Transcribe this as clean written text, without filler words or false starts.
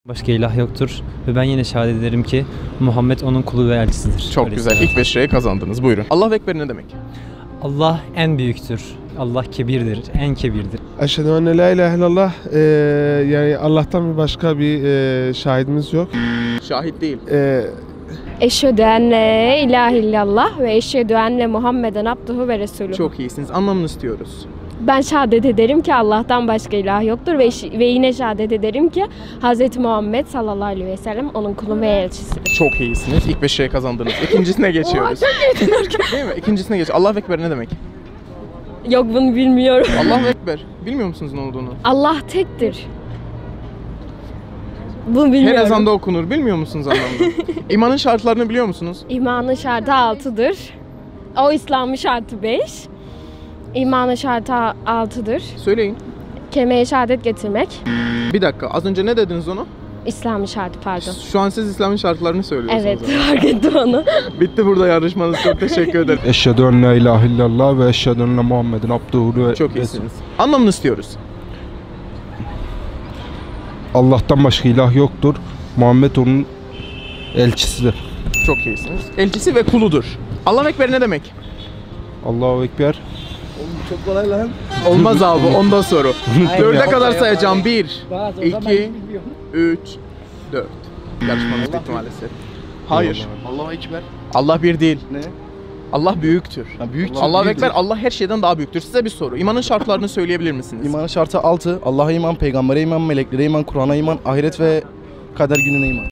Başka ilah yoktur ve ben yine şehadet ederim ki Muhammed onun kulu ve elçisidir. Çok güzel. İlk 5 lirayı kazandınız. Buyurun. Allahu Ekber ne demek? Allah en büyüktür. Allah kebirdir, en kebirdir. Eşhedü en la ilahe illallah. Yani Allah'tan bir başka bir şahidimiz yok. Şahit değil. Eşhedü en la ilahe illallah ve eşhedü enne Muhammeden abduhu ve resulühü. Çok iyisiniz. Anlamını istiyoruz. Ben şehadet ederim ki Allah'tan başka ilah yoktur ve yine şehadet ederim ki Hz. Muhammed sallallahu aleyhi ve sellem onun kulu ve elçisidir. Çok iyisiniz. İlk 5 lirayı kazandınız. İkincisine geçiyoruz. Değil mi? İkincisine geç. Allahu Ekber ne demek? Yok, bunu bilmiyorum. Allahu Ekber. Bilmiyor musunuz ne olduğunu? Allah tektir. Bunu bilmiyorum. Her ezanda okunur. Bilmiyor musunuz anlamını? İmanın şartlarını biliyor musunuz? İmanın şartı 6'dır. O İslam'ın şartı 5. İmanın şartı 6'dır. Söyleyin. Kelime-i şehadet getirmek. Bir dakika. Az önce ne dediniz onu? İslam'ın şartı, pardon. Şu an siz İslam'ın şartlarını söylüyorsunuz. Evet, ama. fark ettim onu. Bitti burada yarışmanız. Çok teşekkür ederim. Eşhedü en la ilahe illallah ve eşhedü enne Muhammeden abduhu ve Çok iyisiniz. Anlamını istiyoruz. Allah'tan başka ilah yoktur. Muhammed onun elçisidir. Çok iyisiniz. Elçisi ve kuludur. Allahu Ekber ne demek? Allahu Ekber. Çok kolay lan. Olmaz abi. Ondan sonra. 4'e kadar sayacağım. 1, 2, 3, 4. Yarışmamız bitti maalesef. Hayır. Allahu Ekber. Allah bir değil. Ne? Allah büyüktür. Ha, büyük. Allahu Ekber, Allah her şeyden daha büyüktür. Size bir soru. İmanın şartlarını söyleyebilir misiniz? İmanın şartı 6. Allah'a iman, peygambere iman, meleklere iman, Kur'an'a iman, ahiret ve kader gününe iman.